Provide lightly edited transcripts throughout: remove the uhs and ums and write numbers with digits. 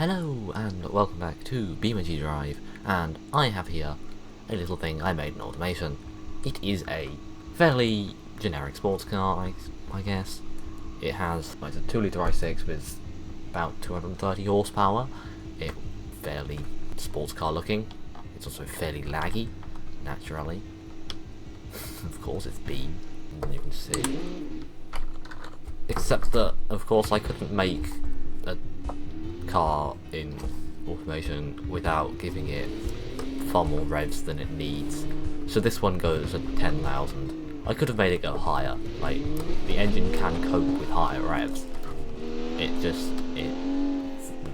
Hello and welcome back to BeamerG Drive, and I have here a little thing I made in automation. It is a fairly generic sports car, I guess. It's a 2 litre i6 with about 230 horsepower. It's fairly sports car looking. It's also fairly laggy, naturally. Of course it's Beam, you can see. Except that, of course, I couldn't make a car in automation without giving it far more revs than it needs. So this one goes at 10,000. I could have made it go higher. Like, the engine can cope with higher revs. It's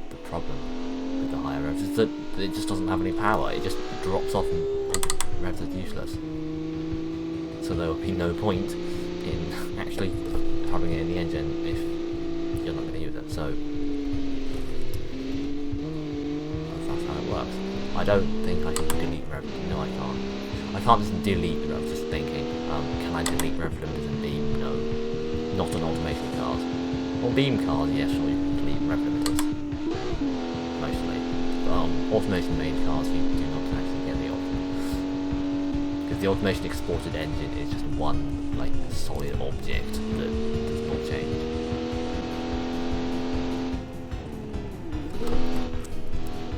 the problem with the higher revs is that it just doesn't have any power. It just drops off and revs are useless. So there would be no point in actually having it in the engine if you're not going to use it. So that's how it works. I don't think I can delete rev. No, I can't. I can't just delete rev. Just thinking, can I delete rev limiters in Beam? No, not on automation cars. On Beam cars, yes, sure, you can delete rev limiters mostly. But automation made cars, you do not actually get the option because the automation exported engine is just one like solid object that does not change.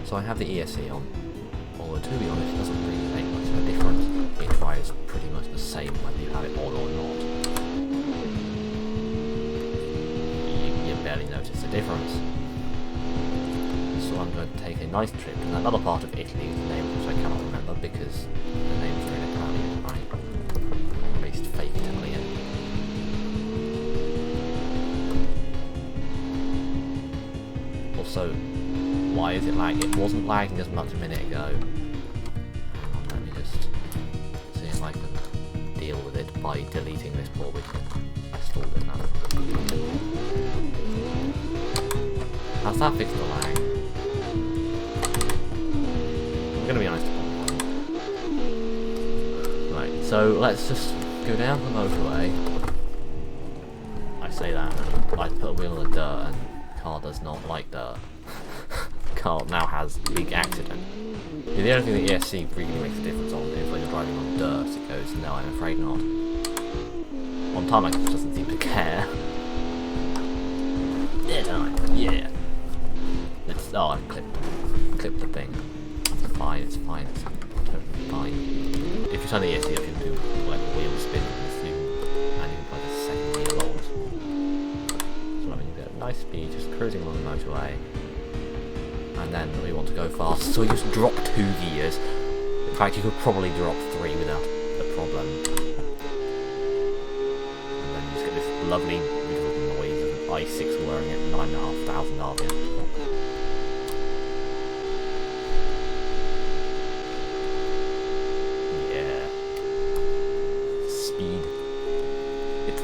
So I have the ESC on, although to be honest it doesn't really make much of a difference. It drives pretty much the same whether you have it on or not. You barely notice the difference. So I'm going to take a nice trip to another part of Italy, the name of which I cannot remember because the names are in Italian, right? Or at least fake Italian. Also, why is it lagging? It wasn't lagging as much a minute ago. Hang on, let me just see if I can deal with it by deleting this poor widget. I stalled it now. Has that fixed the lag? I'm gonna be honest upon one. Right, so let's just go down the motorway. I say that, and I put a wheel in the dirt, and the car does not like dirt. Car now has a big accident. The only thing that ESC really makes a difference on is when you're driving on dirt. It goes, no, I'm afraid not. On tarmac it just doesn't seem to care. Yeah, don't I? Yeah. I clipped the thing. It's fine, it's totally fine. If you turn the ESC up, you can do like wheel spin and you can like a second gear load. So I mean, you get a nice speed, just cruising along the motorway. And then we want to go fast, so you just drop 2 gears. In fact, you could probably drop 3 without a problem. And then you just get this lovely, beautiful noise of an i6 whirring at 9,500 RPM. Yeah. Speed.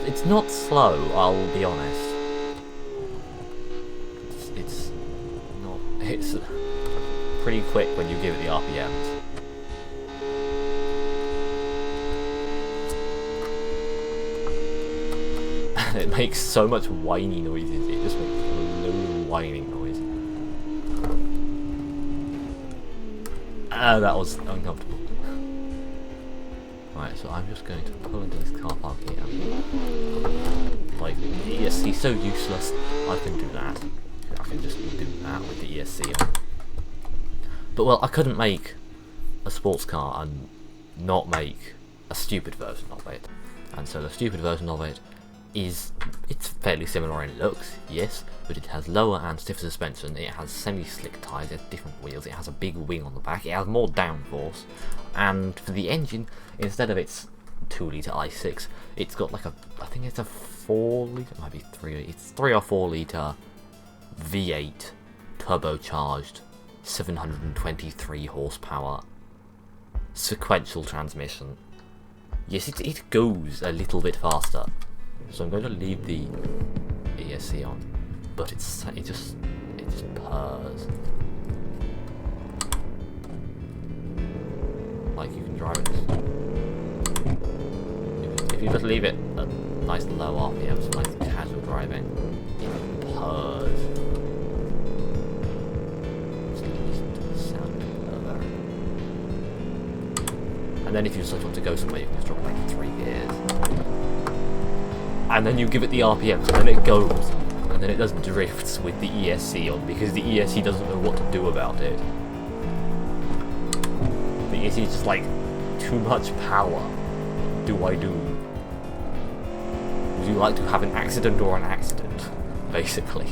It's not slow, I'll be honest. It's pretty quick when you give it the RPMs. And it makes so much whiny noises, it just makes a load of whining noise. That was uncomfortable. Right, so I'm just going to pull into this car park here. Like, the ESC's so useless, I can do that. I can just do that with the ESC on. But well, I couldn't make a sports car and not make a stupid version of it. And so the stupid version of it it's fairly similar in looks, yes, but it has lower and stiffer suspension, it has semi-slick tyres, it has different wheels, it has a big wing on the back, it has more downforce, and for the engine, instead of its 2 litre i6, it's got like I think it's a 4 litre, it might be 3, it's 3 or 4 litre V8 turbocharged 723 horsepower sequential transmission. Yes, it goes a little bit faster, so I'm going to leave the ESC on, but it just purrs like you can drive it. If you just leave it at nice low RPMs, like casual driving, it purrs. And then if you just want to go somewhere, you can just drop like 3 gears. And then you give it the RPMs, and then it goes. And then it does drifts with the ESC on, because the ESC doesn't know what to do about it. The ESC is just like, too much power. What do I do? Would you like to have an accident or an accident? Basically.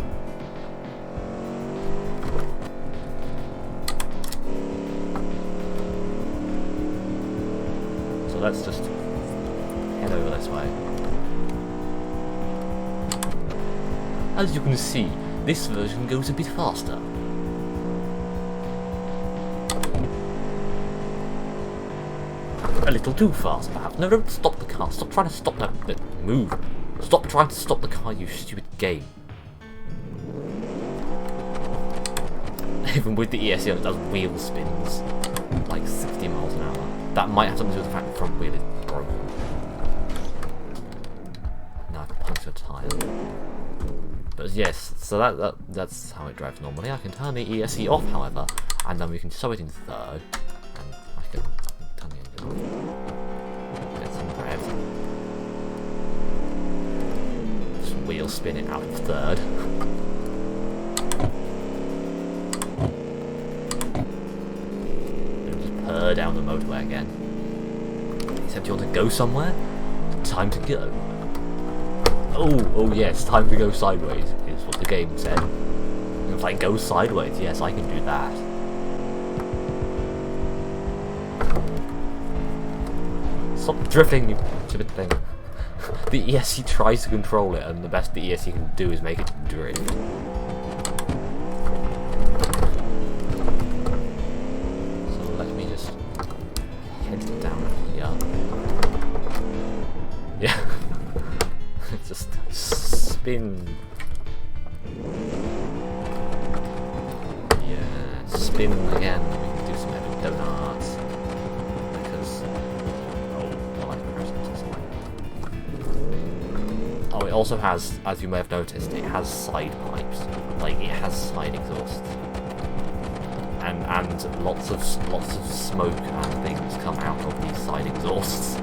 So let's just head over this way. As you can see, this version goes a bit faster. A little too fast, perhaps. No, don't stop the car. Stop trying to stop that. Move. Stop trying to stop the car, you stupid game. Even with the ESC on, it does wheel spins. Like 60 miles an hour. That might have something to do with the fact the front wheel is broken. Now I can punch a tyre. But yes, so that's how it drives normally. I can turn the ESC off, however, and then we can show it in third. And I can turn the engine off. Get some rev. Just wheel spin it out of third. And just purr down the motorway again. Except you want to go somewhere? Time to go. Oh yes, time to go sideways, is what the game said. And if I go sideways, yes, I can do that. Stop drifting, you stupid thing. The ESC tries to control it, and the best the ESC can do is make it drift. So let me just head down here. Yeah. Just spin. Yeah, spin again. We can do some heavy donuts. Because. Oh, I like crashes. Oh, it also has, as you may have noticed, it has side pipes. Like, it has side exhausts. And lots of smoke and things come out of these side exhausts.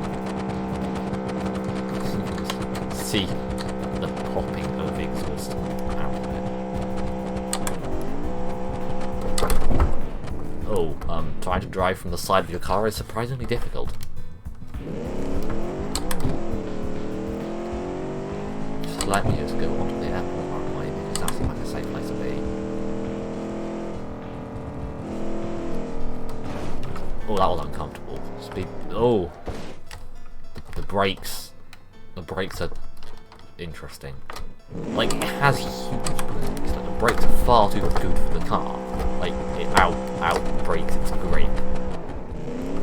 See the popping of exhaust out of it. Oh, trying to drive from the side of your car is surprisingly difficult. Just let me just go onto the airport runway because that seems like a safe place to be. Oh, that was uncomfortable. Speed. Oh, the brakes. The brakes are interesting. Like, it has huge brakes. Like, the brakes are far too good for the car. Like, it out brakes its grip.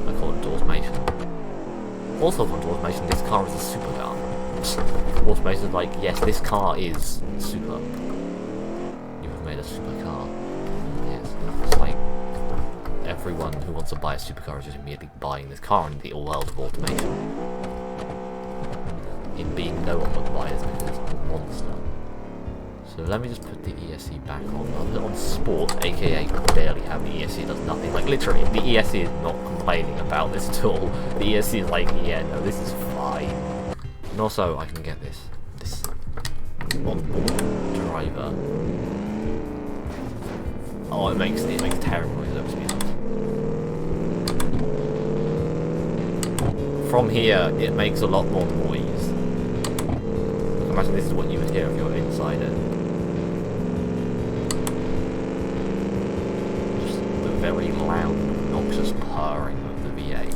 According to automation. Also, according to automation, this car is a supercar. Automation is like, yes, this car is super. You have made a supercar. Yes. It's like everyone who wants to buy a supercar is just immediately buying this car in the world of automation. In being no one would buy this because it's a monster. So let me just put the ESC back on sport, aka barely have the ESC, does nothing. Like literally, the ESC is not complaining about this at all. The ESC is like, yeah, no, this is fine. And also, I can get this onboard driver. Oh, it makes terrible noise over speed bumps. From here, it makes a lot more noise. Imagine this is what you would hear if you were inside it. Just the very loud, obnoxious purring of the V8.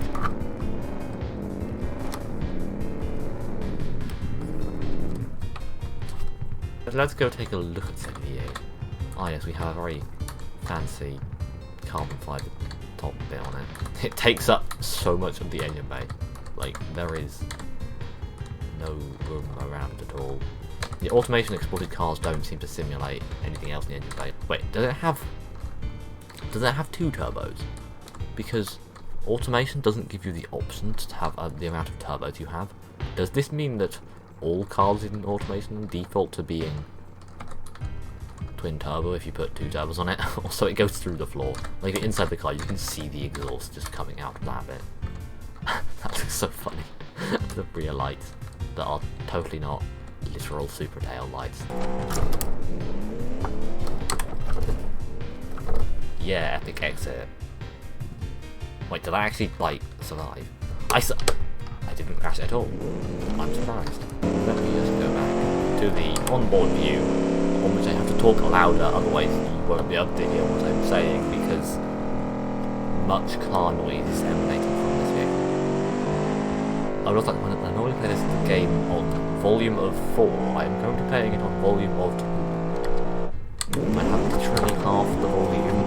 But let's go take a look at the V8. Ah yes, we have a very fancy carbon fibre top bit on it. It takes up so much of the engine bay. Like, there is no room around at all. The automation exported cars don't seem to simulate anything else in the engine bay. Wait, does it have 2 turbos? Because automation doesn't give you the option to have the amount of turbos you have. Does this mean that all cars in automation default to being twin turbo if you put 2 turbos on it? Also, it goes through the floor. Like, inside the car, you can see the exhaust just coming out of that bit. That looks so funny. The rear lights that are totally not literal super tail lights. Yeah, epic exit. Wait, did I actually, like, survive? I didn't crash at all. I'm surprised. Let me just go back to the onboard view, on which I have to talk louder, otherwise you won't be able to hear what I'm saying, because much car noise is emanating from this vehicle. I was like, when I normally play this game on volume of 4, I'm going to be playing it on volume of 2. I have literally half the volume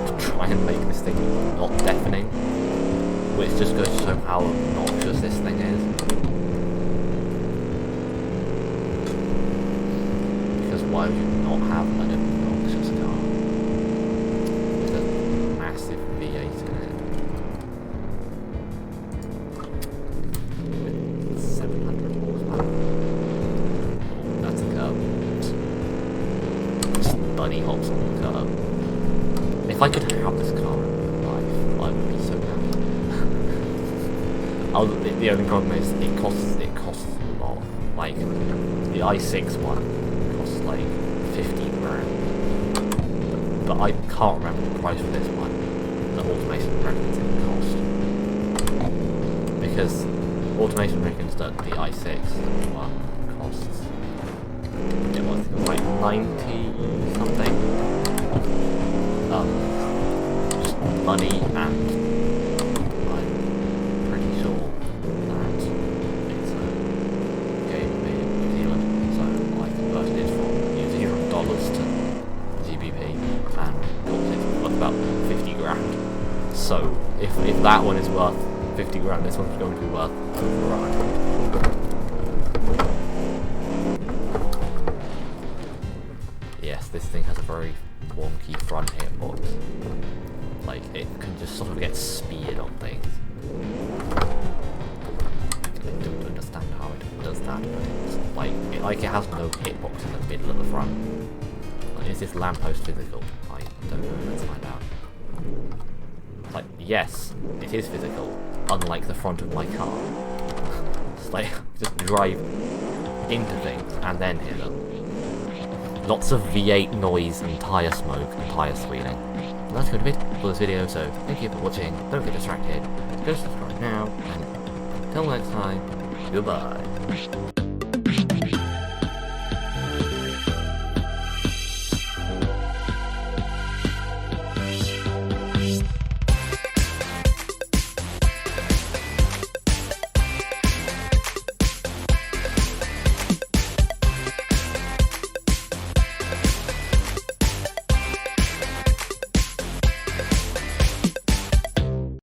to try and make this thing not deafening, which just goes to show how obnoxious this thing is. Because why would you not have an obnoxious car with a massive V8 in it? With 700 horsepower. Oh, that's a curb. Just bunny hops on the curb. If I could have this car in real life, I would be so happy. The only problem is it costs a lot. Like the i6 one costs like 50 grand, but I can't remember the price for this one. The automation reckons it cost, because automation reckons that the i6 one costs, it was like 90 something. Just money, and I'm pretty sure that it's a game made in New Zealand, so I converted it from New Zealand dollars to GBP and bought it worth about 50 grand. So if that one is worth 50 grand, this one's going to be worth over 100. Yes, this thing has a very wonky front hitbox. Like, it can just sort of get speared on things. I don't understand how it does that, but it's like it has no hitbox in the middle of the front. Like, is this lamppost physical? I don't know, let's find out. Like, yes, it is physical, unlike the front of my car. It's like, just drive into things and then hit them. Lots of V8 noise and tyre smoke and tyre squealing. And that's going to be it for this video, so thank you for watching, don't get distracted, go subscribe now, and until next time, goodbye.